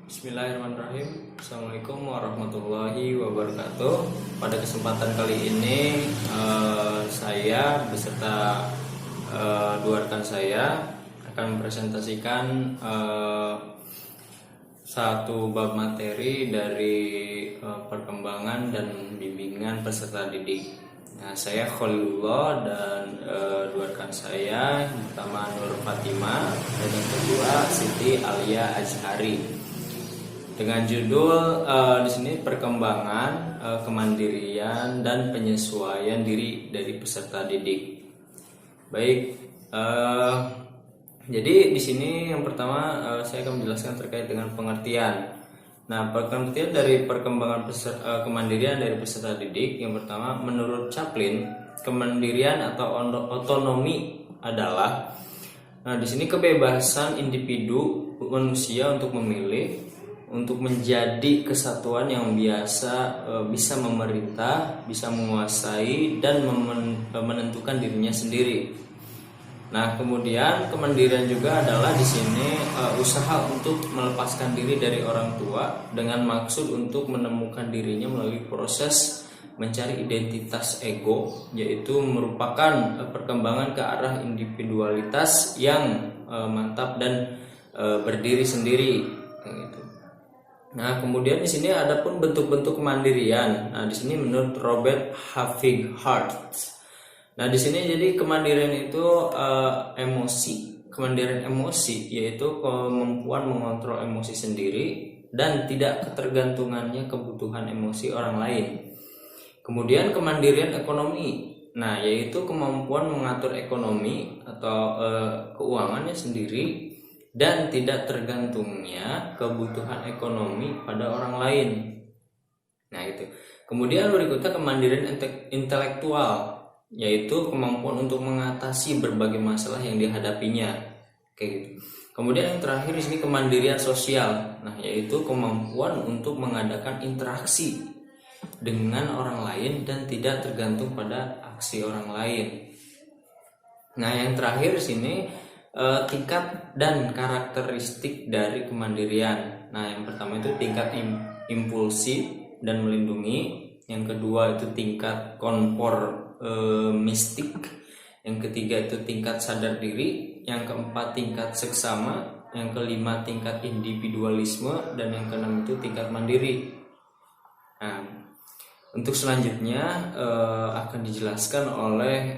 Bismillahirrahmanirrahim. Assalamualaikum warahmatullahi wabarakatuh. Pada kesempatan kali ini saya beserta dua rekan saya akan mempresentasikan satu bab materi dari perkembangan dan bimbingan peserta didik. Nah, saya Khalilullah dan dua rekan saya, yang pertama Nur Fatima dan yang kedua Siti Alia Azhari. Dengan judul di sini perkembangan, kemandirian dan penyesuaian diri dari peserta didik. Baik, jadi di sini yang pertama saya akan menjelaskan terkait dengan pengertian. Nah, pengertian dari perkembangan kemandirian dari peserta didik yang pertama, menurut Chaplin, kemandirian atau otonomi adalah, di sini kebebasan individu manusia untuk memilih, untuk menjadi kesatuan yang bisa memerintah, bisa menguasai dan menentukan dirinya sendiri. Nah, kemudian kemandirian juga adalah di sini usaha untuk melepaskan diri dari orang tua dengan maksud untuk menemukan dirinya melalui proses mencari identitas ego, yaitu merupakan perkembangan ke arah individualitas yang mantap dan berdiri sendiri. Gitu. Nah, kemudian di sini ada pun bentuk-bentuk kemandirian. Nah, di sini menurut Robert Huffington. Nah, di sini jadi kemandirian itu emosi. Kemandirian emosi yaitu kemampuan mengontrol emosi sendiri dan tidak ketergantungannya kebutuhan emosi orang lain. Kemudian kemandirian ekonomi. Nah, yaitu kemampuan mengatur ekonomi atau keuangannya sendiri dan tidak tergantungnya kebutuhan ekonomi pada orang lain. Nah, itu. Kemudian berikutnya kemandirian intelektual, yaitu kemampuan untuk mengatasi berbagai masalah yang dihadapinya. Kayak gitu. Kemudian yang terakhir di sini kemandirian sosial. Nah, yaitu kemampuan untuk mengadakan interaksi dengan orang lain dan tidak tergantung pada aksi orang lain. Nah, yang terakhir di sini tingkat dan karakteristik dari kemandirian. Nah, yang pertama itu tingkat impulsif dan melindungi. Yang kedua itu tingkat konformistik. Yang ketiga itu tingkat sadar diri. Yang keempat tingkat seksama. Yang kelima tingkat individualisme. Dan yang keenam itu tingkat mandiri. Nah, untuk selanjutnya akan dijelaskan oleh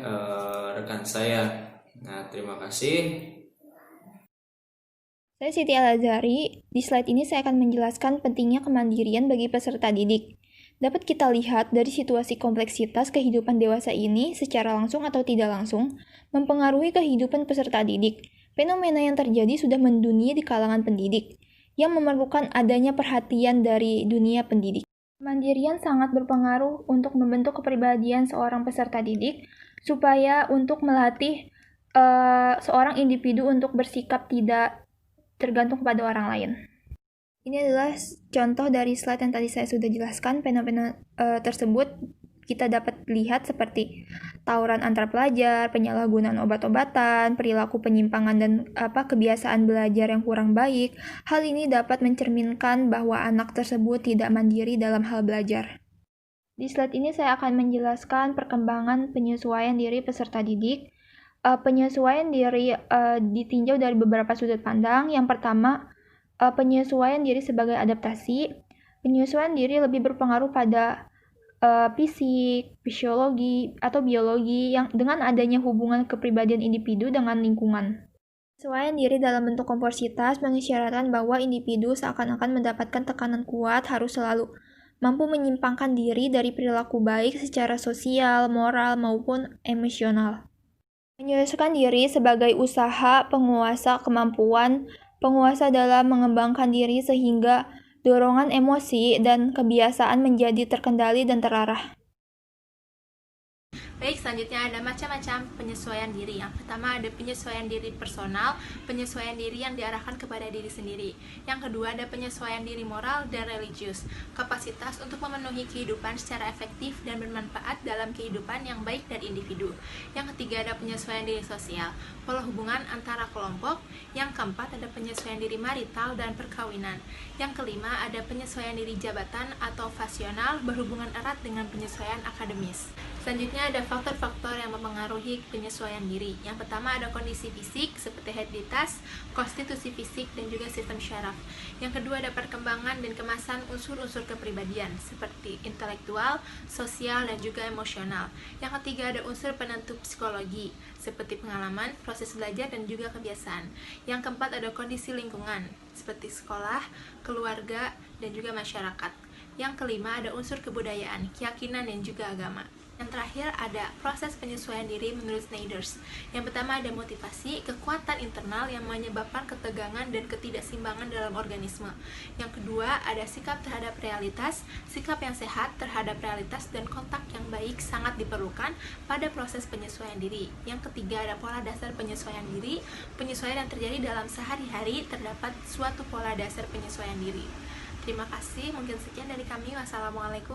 rekan saya. Nah, terima kasih. Saya Siti Al-Azhari. Di slide ini saya akan menjelaskan pentingnya kemandirian bagi peserta didik. Dapat kita lihat dari situasi kompleksitas kehidupan dewasa ini secara langsung atau tidak langsung mempengaruhi kehidupan peserta didik. Fenomena yang terjadi sudah mendunia di kalangan pendidik, yang memerlukan adanya perhatian dari dunia pendidik. Kemandirian sangat berpengaruh untuk membentuk kepribadian seorang peserta didik, supaya untuk melatih seorang individu untuk bersikap tidak tergantung kepada orang lain. Ini adalah contoh dari slide yang tadi saya sudah jelaskan. Fenomena tersebut kita dapat lihat seperti tawuran antar pelajar, penyalahgunaan obat-obatan, perilaku penyimpangan dan kebiasaan belajar yang kurang baik. Hal ini dapat mencerminkan bahwa anak tersebut tidak mandiri dalam hal belajar. Di slide ini saya akan menjelaskan perkembangan penyesuaian diri peserta didik. Penyesuaian diri ditinjau dari beberapa sudut pandang. Yang pertama, penyesuaian diri sebagai adaptasi. Penyesuaian diri lebih berpengaruh pada fisik, fisiologi, atau biologi yang dengan adanya hubungan kepribadian individu dengan lingkungan. Penyesuaian diri dalam bentuk kompositas mengisyaratkan bahwa individu seakan-akan mendapatkan tekanan kuat harus selalu mampu menyimpangkan diri dari perilaku baik secara sosial, moral, maupun emosional. Menyesuaikan diri sebagai usaha penguasa kemampuan penguasa dalam mengembangkan diri sehingga dorongan emosi dan kebiasaan menjadi terkendali dan terarah. Baik, selanjutnya ada macam-macam penyesuaian diri. Yang pertama ada penyesuaian diri personal, penyesuaian diri yang diarahkan kepada diri sendiri. Yang kedua ada penyesuaian diri moral dan religius, kapasitas untuk memenuhi kehidupan secara efektif dan bermanfaat dalam kehidupan yang baik dari individu. Yang ketiga ada penyesuaian diri sosial, pola hubungan antara kelompok. Yang keempat ada penyesuaian diri marital dan perkawinan. Yang kelima ada penyesuaian diri jabatan atau fasional berhubungan erat dengan penyesuaian akademis. Selanjutnya ada faktor-faktor yang mempengaruhi penyesuaian diri. Yang pertama ada kondisi fisik seperti hereditas, konstitusi fisik, dan juga sistem syaraf. Yang kedua ada perkembangan dan kemasan unsur-unsur kepribadian seperti intelektual, sosial, dan juga emosional. Yang ketiga ada unsur penentu psikologi seperti pengalaman, proses belajar, dan juga kebiasaan. Yang keempat ada kondisi lingkungan seperti sekolah, keluarga, dan juga masyarakat. Yang kelima ada unsur kebudayaan, keyakinan, dan juga agama. Yang terakhir ada proses penyesuaian diri menurut Sneijder. Yang pertama ada motivasi, kekuatan internal yang menyebabkan ketegangan dan ketidakseimbangan dalam organisme. Yang kedua ada sikap terhadap realitas, sikap yang sehat terhadap realitas dan kontak yang baik sangat diperlukan pada proses penyesuaian diri. Yang ketiga ada pola dasar penyesuaian diri, penyesuaian yang terjadi dalam sehari-hari terdapat suatu pola dasar penyesuaian diri. Terima kasih, mungkin sekian dari kami. Wassalamualaikum.